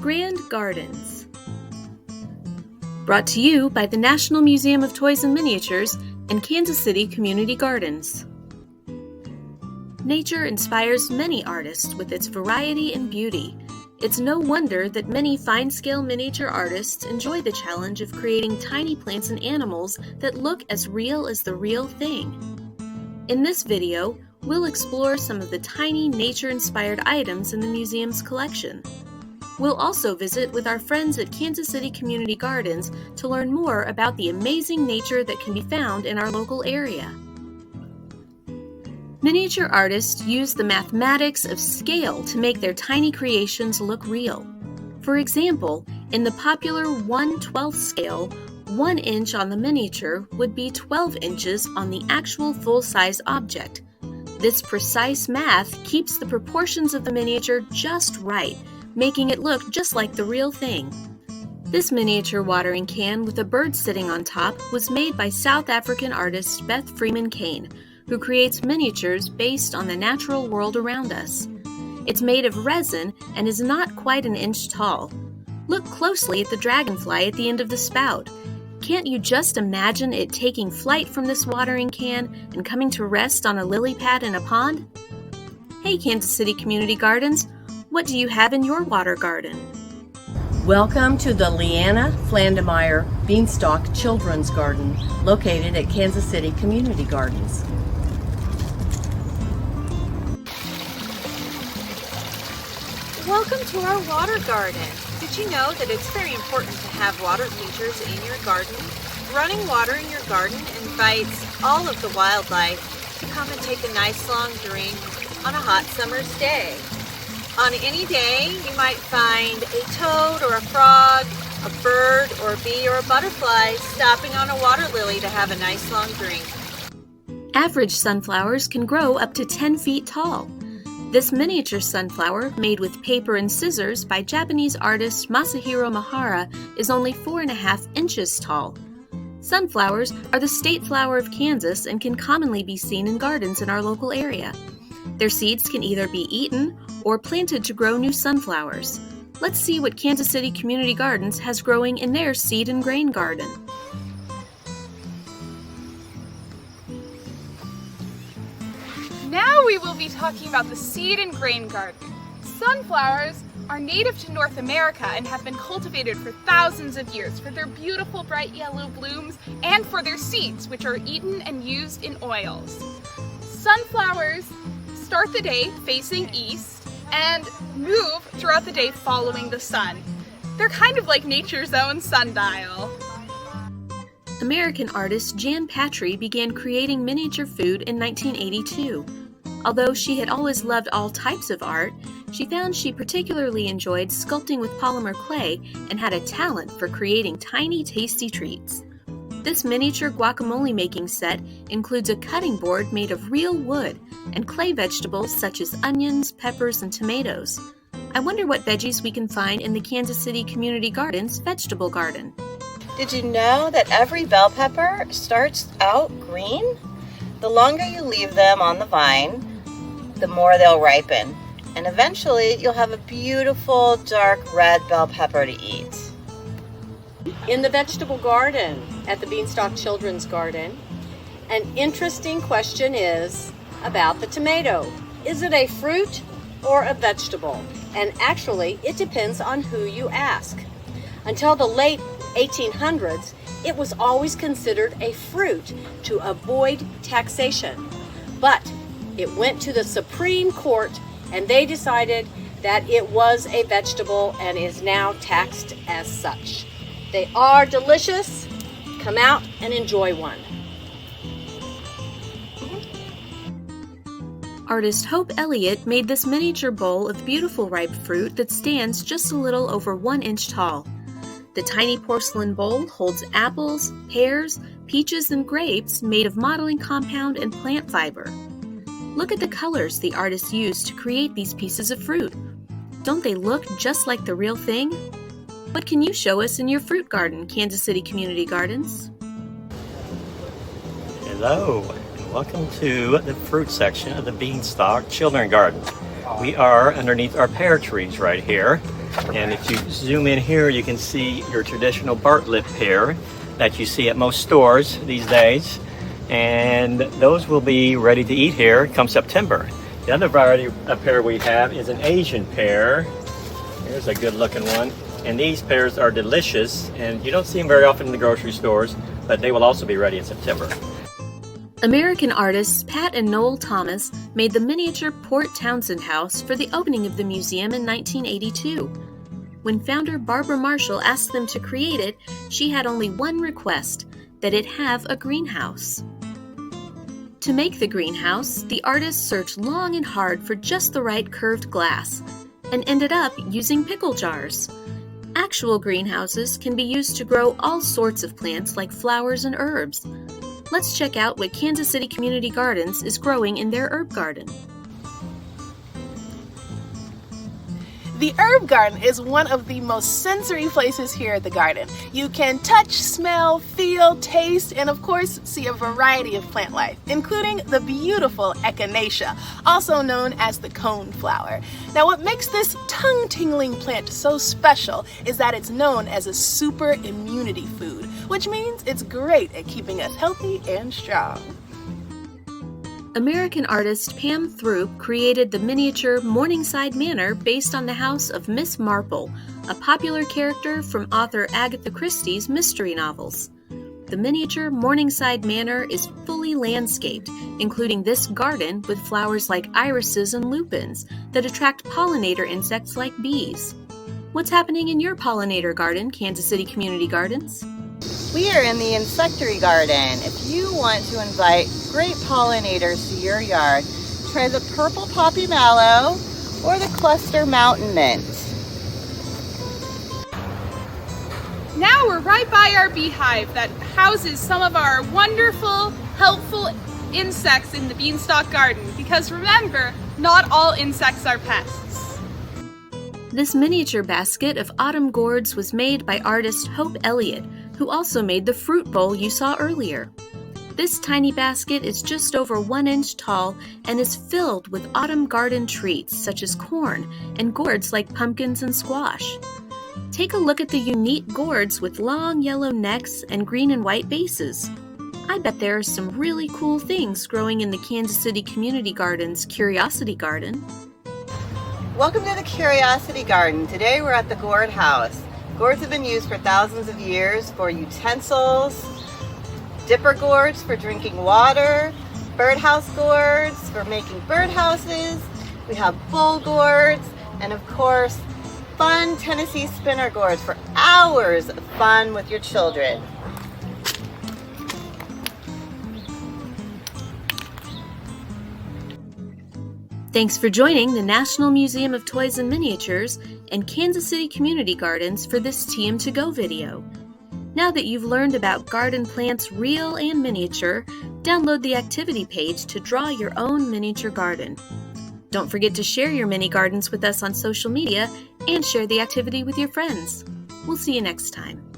Grand Gardens. Brought to you by the National Museum of Toys and Miniatures and Kansas City Community Gardens. Nature inspires many artists with its variety and beauty. It's no wonder that many fine-scale miniature artists enjoy the challenge of creating tiny plants and animals that look as real as the real thing. In this video, we'll explore some of the tiny nature-inspired items in the museum's collection. We'll also visit with our friends at Kansas City Community Gardens to learn more about the amazing nature that can be found in our local area. Miniature artists use the mathematics of scale to make their tiny creations look real. For example, in the popular 1/12 scale, 1 inch on the miniature would be 12 inches on the actual full-size object. This precise math keeps the proportions of the miniature just right, making it look just like the real thing. This miniature watering can with a bird sitting on top was made by South African artist Beth Freeman Kane, who creates miniatures based on the natural world around us. It's made of resin and is not quite an inch tall. Look closely at the dragonfly at the end of the spout. Can't you just imagine it taking flight from this watering can and coming to rest on a lily pad in a pond? Hey, Kansas City Community Gardens, what do you have in your water garden? Welcome to the Leanna Flandemeyer Beanstalk Children's Garden, located at Kansas City Community Gardens. Welcome to our water garden. Did you know that it's very important to have water features in your garden? Running water in your garden invites all of the wildlife to come and take a nice long drink on a hot summer's day. On any day, you might find a toad or a frog, a bird or a bee or a butterfly stopping on a water lily to have a nice long drink. Average sunflowers can grow up to 10 feet tall. This miniature sunflower, made with paper and scissors by Japanese artist Masahiro Mahara, is only 4.5 inches tall. Sunflowers are the state flower of Kansas and can commonly be seen in gardens in our local area. Their seeds can either be eaten or planted to grow new sunflowers. Let's see what Kansas City Community Gardens has growing in their seed and grain garden. Now we will be talking about the seed and grain garden. Sunflowers are native to North America and have been cultivated for thousands of years for their beautiful bright yellow blooms and for their seeds, which are eaten and used in oils. Sunflowers start the day facing east and move throughout the day following the sun. They're kind of like nature's own sundial. American artist Jan Patry began creating miniature food in 1982. Although she had always loved all types of art, she found she particularly enjoyed sculpting with polymer clay and had a talent for creating tiny, tasty treats. This miniature guacamole making set includes a cutting board made of real wood and clay vegetables such as onions, peppers, and tomatoes. I wonder what veggies we can find in the Kansas City Community Gardens vegetable garden. Did you know that every bell pepper starts out green? The longer you leave them on the vine, the more they'll ripen. And eventually you'll have a beautiful dark red bell pepper to eat. In the vegetable garden at the Beanstalk Children's Garden, an interesting question is about the tomato. Is it a fruit or a vegetable? And actually, it depends on who you ask. Until the late 1800s, it was always considered a fruit to avoid taxation. But it went to the Supreme Court and they decided that it was a vegetable and is now taxed as such. They are delicious. Come out and enjoy one. Artist Hope Elliott made this miniature bowl of beautiful ripe fruit that stands just a little over 1 inch tall. The tiny porcelain bowl holds apples, pears, peaches, and grapes made of modeling compound and plant fiber. Look at the colors the artist used to create these pieces of fruit. Don't they look just like the real thing? What can you show us in your fruit garden, Kansas City Community Gardens? Hello, and welcome to the fruit section of the Beanstalk Children's Garden. We are underneath our pear trees right here. And if you zoom in here, you can see your traditional Bartlett pear that you see at most stores these days. And those will be ready to eat here come September. The other variety of pear we have is an Asian pear. Here's a good looking one. And these pears are delicious, and you don't see them very often in the grocery stores, but they will also be ready in September. American artists Pat and Noel Thomas made the miniature Port Townsend house for the opening of the museum in 1982. When founder Barbara Marshall asked them to create it, she had only one request, that it have a greenhouse. To make the greenhouse, the artists searched long and hard for just the right curved glass, and ended up using pickle jars. Actual greenhouses can be used to grow all sorts of plants like flowers and herbs. Let's check out what Kansas City Community Gardens is growing in their herb garden. The herb garden is one of the most sensory places here at the garden. You can touch, smell, feel, taste, and of course see a variety of plant life, including the beautiful Echinacea, also known as the coneflower. Now what makes this tongue-tingling plant so special is that it's known as a super immunity food, which means it's great at keeping us healthy and strong. American artist Pam Throop created the miniature Morningside Manor based on the house of Miss Marple, a popular character from author Agatha Christie's mystery novels. The miniature Morningside Manor is fully landscaped, including this garden with flowers like irises and lupins that attract pollinator insects like bees. What's happening in your pollinator garden, Kansas City Community Gardens? We are in the insectary garden. If you want to invite great pollinators to your yard, try the purple poppy mallow or the cluster mountain mint. Now we're right by our beehive that houses some of our wonderful, helpful insects in the beanstalk garden, because remember, not all insects are pests. This miniature basket of autumn gourds was made by artist Hope Elliott, who also made the fruit bowl you saw earlier. This tiny basket is just over 1 inch tall and is filled with autumn garden treats such as corn and gourds like pumpkins and squash. Take a look at the unique gourds with long yellow necks and green and white bases. I bet there are some really cool things growing in the Kansas City Community Gardens Curiosity Garden. Welcome to the Curiosity Garden. Today we're at the Gourd House. Gourds have been used for thousands of years for utensils, dipper gourds for drinking water, birdhouse gourds for making birdhouses. We have bull gourds, and of course, fun Tennessee spinner gourds for hours of fun with your children. Thanks for joining the National Museum of Toys and Miniatures and Kansas City Community Gardens for this Tm2Go video. Now that you've learned about garden plants real and miniature, download the activity page to draw your own miniature garden. Don't forget to share your mini gardens with us on social media and share the activity with your friends. We'll see you next time.